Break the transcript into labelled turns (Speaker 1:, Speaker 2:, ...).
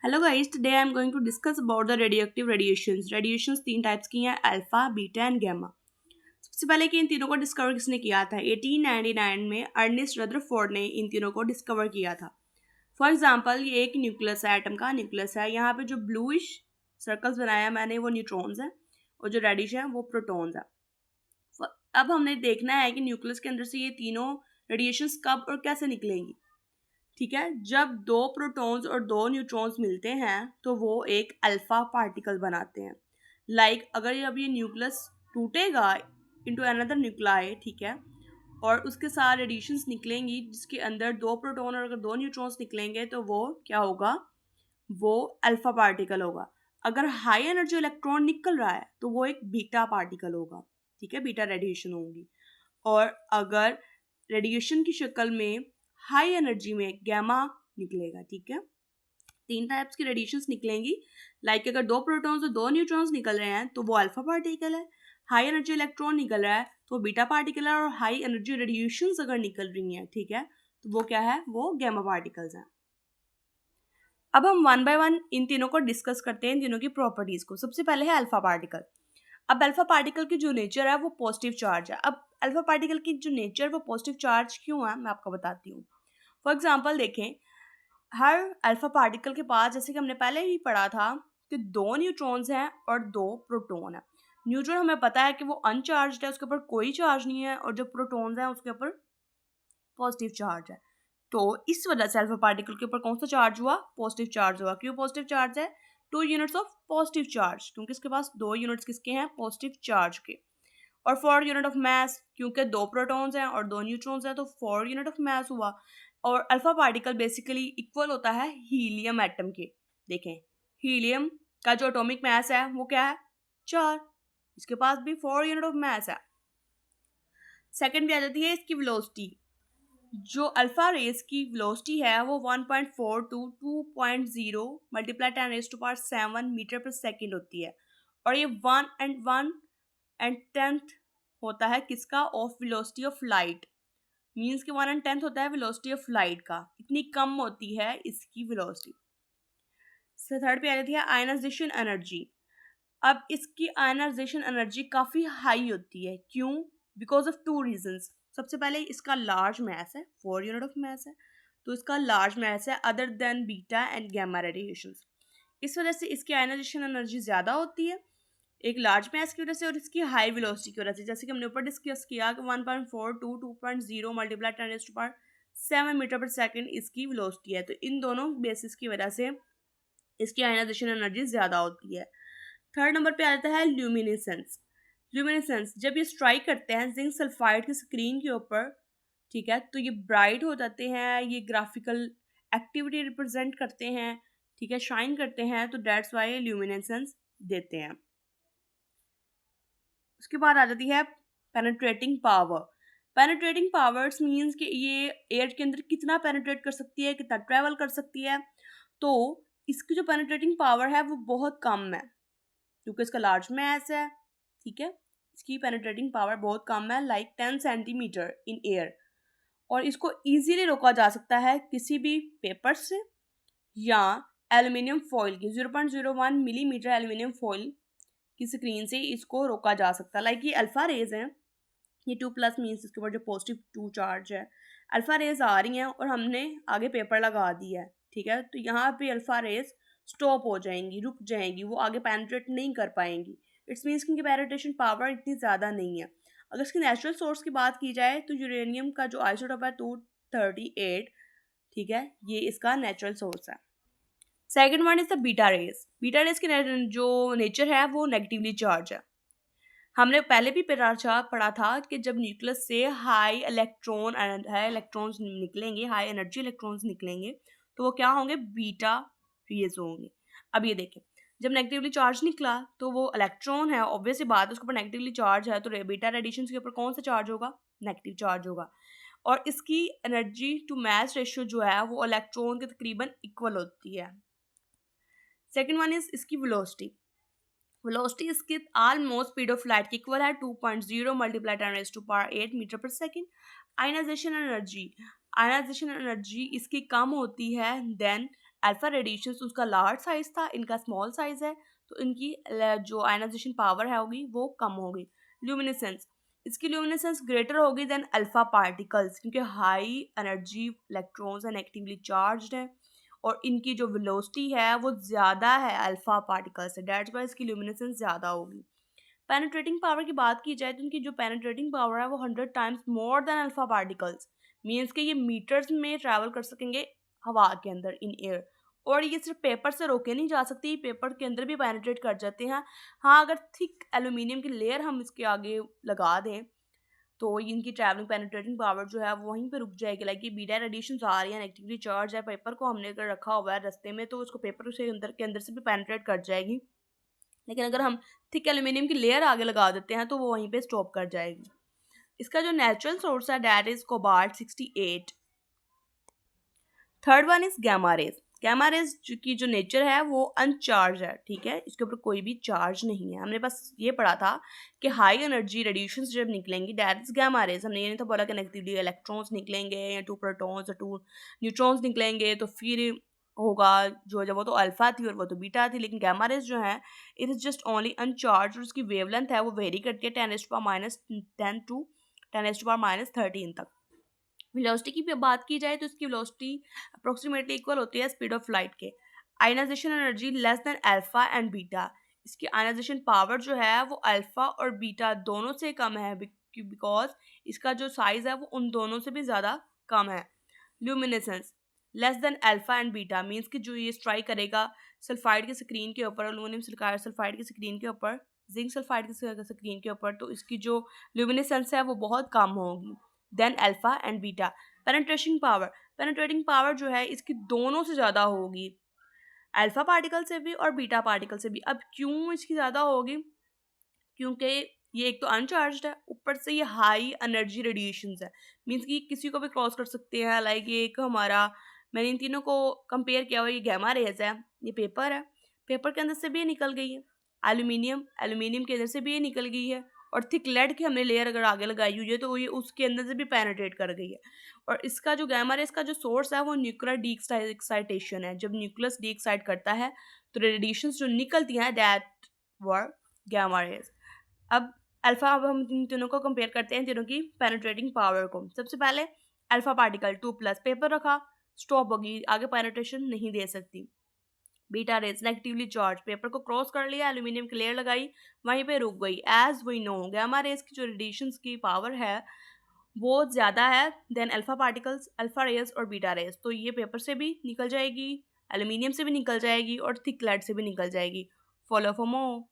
Speaker 1: Hello guys, today I am going to discuss about the radioactive radiations. Radiations तीन types की हैं, alpha, beta and gamma. सबसे पहले कि इन तीनों को डिस्कवर किसने किया था? 1899 में अर्नेस्ट रदरफोर्ड ने इन तीनों को डिस्कवर किया था। फॉर एग्जांपल, ये एक न्यूक्लियस है, एटम का न्यूक्लियस है। यहाँ पे जो ब्लूइश सर्कल्स बनाया मैंने वो न्यूट्रॉन्स हैं और जो रेडिश है वो प्रोटॉन्स है। अब हमने देखना है कि न्यूक्लियस के अंदर से ये तीनों रेडिएशंस कब और कैसे निकलेंगी। ठीक है, जब दो प्रोटॉन्स और दो न्यूट्रॉन्स मिलते हैं तो वो एक अल्फा पार्टिकल बनाते हैं। अगर अब ये न्यूक्लियस टूटेगा इनटू अनदर न्यूक्लाई, ठीक है, और उसके साथ रेडिएशंस निकलेंगी जिसके अंदर दो प्रोटॉन और अगर दो न्यूट्रॉन्स निकलेंगे तो वो क्या होगा? वो अल्फा पार्टिकल होगा। अगर हाई एनर्जी इलेक्ट्रॉन निकल रहा है तो वो एक बीटा पार्टिकल होगा। ठीक है, बीटा रेडिएशन होगी। और अगर रेडिएशन की शक्ल में हाई एनर्जी में गैमा निकलेगा। ठीक है, तीन टाइप्स की रेडिएशंस निकलेंगी। अगर दो प्रोटॉन्स और दो न्यूट्रॉन्स निकल रहे हैं तो वो अल्फा पार्टिकल है। हाई एनर्जी इलेक्ट्रॉन निकल रहा है तो बीटा पार्टिकल है। और हाई एनर्जी रेडिएशंस अगर निकल रही हैं, ठीक है, तो वो क्या है? वो गैमा पार्टिकल्स हैं। अब हम वन बाय वन इन तीनों को डिस्कस करते हैं, इन तीनों की प्रॉपर्टीज को। सबसे पहले है अल्फा पार्टिकल। अब अल्फा पार्टिकल की जो नेचर है वो पॉजिटिव चार्ज है। अब अल्फा पार्टिकल की जो नेचर वो पॉजिटिव चार्ज क्यों है, मैं आपको बताती हूँ। फॉर एग्जाम्पल देखें, हर अल्फा पार्टिकल के पास, जैसे कि हमने पहले ही पढ़ा था, कि दो न्यूट्रॉन्स हैं और दो प्रोटॉन है। न्यूट्रॉन हमें पता है कि वो अनचार्ज्ड है, उसके ऊपर कोई चार्ज नहीं है, और जो प्रोटॉन्स हैं उसके ऊपर पॉजिटिव चार्ज है। तो इस वजह से अल्फा पार्टिकल के ऊपर कौन सा चार्ज हुआ? पॉजिटिव चार्ज हुआ। क्यों पॉजिटिव चार्ज है? 2 यूनिट्स ऑफ पॉजिटिव चार्ज, क्योंकि इसके पास 2 यूनिट्स किसके हैं? पॉजिटिव चार्ज के। और 4 यूनिट ऑफ मास, क्योंकि दो प्रोटॉन्स हैं और दो न्यूट्रॉन्स हैं तो 4 यूनिट ऑफ मास हुआ। और अल्फा पार्टिकल बेसिकली इक्वल होता है हीलियम एटम के। देखें, हीलियम का जो एटॉमिक मास है वो क्या है? 4। इसके पास भी 4 यूनिट ऑफ मास है। सेकंड भी आ जाती है इसकी वेलोसिटी। जो अल्फा रेस की वेलोसिटी है वो 1.4 टू 2.0 मल्टीप्लाई 10⁻⁷ मीटर पर सेकेंड होती है। और ये 1/10 होता है किसका? Of velocity of light. Means कि 1/10 होता है वेलोसिटी ऑफ लाइट का। इतनी कम होती है इसकी वेलोसिटी। थर्ड पे आ जाती है आयनाइजेशन एनर्जी। अब इसकी आयनाइजेशन एनर्जी काफ़ी हाई होती है। क्यों? Because of two reasons. सबसे पहले इसका लार्ज मैस है, 4 यूनिट ऑफ मैस है, तो इसका लार्ज मैस है other than beta and gamma radiations. इस वजह से इसकी आयनाइजेशन एनर्जी ज़्यादा होती है, एक लार्ज मैस की वजह से और इसकी हाई वेलोसिटी की वजह से। जैसे कि हमने ऊपर डिस्कस किया कि 1.4 टू 2.0 मल्टीप्लाई 10⁻⁷ मीटर पर सेकेंड इसकी वेलोसिटी है। तो इन दोनों बेसिस की वजह से इसकी आयनाइजेशन एनर्जी ज़्यादा होती है। थर्ड नंबर पे आ जाता है ल्यूमिनेसेंस। ल्यूमिनेसेंस, जब ये स्ट्राइक करते हैं जिंक सल्फाइड की स्क्रीन के ऊपर, ठीक है, तो ये ब्राइट हो जाते हैं, ये ग्राफिकल एक्टिविटी रिप्रेजेंट करते हैं, ठीक है, शाइन करते हैं, तो डेट्स वाई ल्यूमिनेसेंस देते हैं। उसके बाद आ जाती है penetrating power. Penetrating powers means कि ये एयर के अंदर कितना पेनिट्रेट कर सकती है, कितना ट्रेवल कर सकती है। तो इसकी जो पेनिट्रेटिंग पावर है वो बहुत कम है क्योंकि इसका लार्ज मैस है। ठीक है, इसकी पेनिट्रेटिंग पावर बहुत कम है, 10 सेंटीमीटर इन एयर। और इसको इजीली रोका जा सकता है किसी भी पेपर से या एल्युमिनियम फॉइल की 0.01 मिलीमीटर एल्युमिनियम फॉइल की स्क्रीन से इसको रोका जा सकता है। ये अल्फा रेज हैं, ये 2+ मीन्स इसके ऊपर जो पॉजिटिव 2 चार्ज है। अल्फा रेज आ रही हैं और हमने आगे पेपर लगा दिया है, ठीक है, तो यहाँ पे अल्फा रेज स्टॉप हो जाएंगी, रुक जाएंगी, वो आगे पेनिट्रेट नहीं कर पाएंगी। इट्स मीन्स कि इनकी पेनिट्रेशन पावर इतनी ज़्यादा नहीं है। अगर इसकी नेचुरल सोर्स की बात की जाए तो यूरेनियम का जो आइसोटोप है 238, ठीक है, ये इसका नेचुरल सोर्स है। Second one is the beta raise. Beta raise की जो नेचर है वो नेगेटिवली चार्ज है। हमने पहले भी पढ़ा था कि जब न्यूक्लियस से हाई इलेक्ट्रॉन्स निकलेंगे, हाई एनर्जी इलेक्ट्रॉन्स निकलेंगे, तो वो क्या होंगे? बीटा रेज होंगे। अब ये देखें, जब नेगेटिवली चार्ज निकला तो वो इलेक्ट्रॉन है, ऑब्वियस सी बात है, उसके ऊपर नेगेटिवली चार्ज है, तो बीटा रेडिएशन के ऊपर कौन सा चार्ज होगा? नेगेटिव चार्ज होगा। और इसकी एनर्जी टू मास रेशियो जो है वो इलेक्ट्रॉन के तकरीबन इक्वल होती है। सेकेंड वन इज इसकी वेलोसिटी। वेलोसिटी इसकी ऑलमोस्ट स्पीड ऑफ लाइट की इक्वल है, 2.0 मल्टीप्लाई 10⁸ मीटर पर सेकेंड। आयनाइजेशन एनर्जी इसकी कम होती है देन अल्फ़ा रेडिएशंस उसका लार्ज साइज़ था, इनका स्मॉल साइज़ है, तो इनकी जो आयनाइजेशन पावर है होगी वो कम होगी। ल्यूमिनेसेंस, इसकी ल्यूमिनेसेंस ग्रेटर होगी देन अल्फ़ा पार्टिकल्स, क्योंकि हाई एनर्जी इलेक्ट्रॉन्स हैं, नेगेटिवली चार्ज्ड हैं, और इनकी जो वेलोसिटी है वो ज़्यादा है अल्फ़ा पार्टिकल से, दैट्स वाई इसकी ल्यूमिनेसेंस ज़्यादा होगी। पेनिट्रेटिंग पावर की बात की जाए तो इनकी जो पेनिट्रेटिंग पावर है वो 100 times more than alpha particles, means कि ये मीटर्स में ट्रैवल कर सकेंगे हवा के अंदर, इन एयर। और ये सिर्फ पेपर से रोके नहीं जा सकती, पेपर के अंदर भी पेनिट्रेट कर जाते हैं। हाँ, अगर थिक एल्यूमिनियम की लेयर हम इसके आगे लगा दें तो इनकी ट्रैवलिंग पेनिट्रेटिंग पावर जो है वो वहीं पे रुक जाएगी। लाइक ये बीटा रेडिएशन आ रही है, नेगेटिवली चार्ज है, पेपर को हमने अगर रखा हुआ है रास्ते में तो उसको पेपर से अंदर के अंदर से भी पेनिट्रेट कर जाएगी, लेकिन अगर हम थिक एल्यूमिनियम की लेयर आगे लगा देते हैं तो वो वहीं पे स्टॉप कर जाएगी। इसका जो नेचुरल सोर्स है that is cobalt 68। Third one is gamma rays. Gamma rays की जो नेचर है वो अनचार्ज है, ठीक है, इसके ऊपर कोई भी चार्ज नहीं है। हमने बस ये पढ़ा था कि हाई एनर्जी रेडिएशंस जब निकलेंगी दैट इज गैमा रेज। हमने ये नहीं था बोला कि नेगेटिवली इलेक्ट्रॉन्स निकलेंगे या 2 प्रोटॉन्स या 2 न्यूट्रॉन्स निकलेंगे तो फिर होगा जो, जब वो तो अल्फा थी और वो तो बीटा थी, लेकिन गैमा रेज जो है इट इज जस्ट ओनली अनचार्ज, और उसकी वेवलेंथ है वो वेरी करती है 10⁻⁻10 टू 10⁻⁻13 तक। वेलोसिटी की बात की जाए तो इसकी वेलोसिटी अप्रोक्सीमेटली इक्वल होती है स्पीड ऑफ लाइट के। Ionisation energy less than alpha and beta, इसकी आयनाइजेशन पावर जो है वो अल्फा और बीटा दोनों से कम है, बिकॉज इसका जो साइज है वो उन दोनों से भी ज़्यादा कम है। Luminescence less than alpha and beta means कि जो ये स्ट्राइक करेगा सल्फाइड के स्क्रीन के ऊपर, अल्यूमिनियम सल्फाइड के स्क्रीन के ऊपर, जिंक सल्फाइड के स्क्रीन के ऊपर, तो इसकी जो ल्यूमिनेसेंस है वो बहुत कम होगी than alpha and beta. Penetrating power जो है इसकी दोनों से ज़्यादा होगी, अल्फा पार्टिकल से भी और बीटा पार्टिकल से भी। अब क्यों इसकी ज़्यादा होगी? क्योंकि ये एक तो अनचार्ज्ड है, ऊपर से ये हाई एनर्जी रेडिएशंस है, मीन्स कि किसी को भी क्रॉस कर सकते हैं। लाइक ये एक हमारा, मैंने इन तीनों को कंपेयर किया हुआ, ये गैमा रेज है, ये पेपर है, पेपर के अंदर से भी ये निकल गई है, एल्यूमिनियम के अंदर से भी ये निकल गई है, और थिक लेड की हमने लेयर अगर आगे लगाई हुई है तो ये उसके अंदर से भी पेनिट्रेट कर गई है। और इसका जो गैमा रेज का जो सोर्स है वो न्यूक्लियर डी एक्साइटेशन है। जब न्यूक्लियस डी एक्साइट करता है तो रेडिएशंस जो निकलती हैं दैट वर गैमा रेज। अब अब हम इन तीनों को कंपेयर करते हैं, तीनों की पेनिट्रेटिंग पावर को। सबसे पहले अल्फा पार्टिकल 2+, पेपर रखा, स्टॉप होगी, आगे पेनिट्रेशन नहीं दे सकती। Beta raise negatively charge, paper को क्रॉस कर लिया, एल्यूमिनियम की लेयर लगाई, वहीं पे रुक गई। As we know gamma rays की जो रेडिएशंस की पावर है वो ज़्यादा है than alpha particles, alpha rays और बीटा रेज, तो ये पेपर से भी निकल जाएगी, एल्यूमिनियम से भी निकल जाएगी और थिक लेड से भी निकल जाएगी। Follow for more.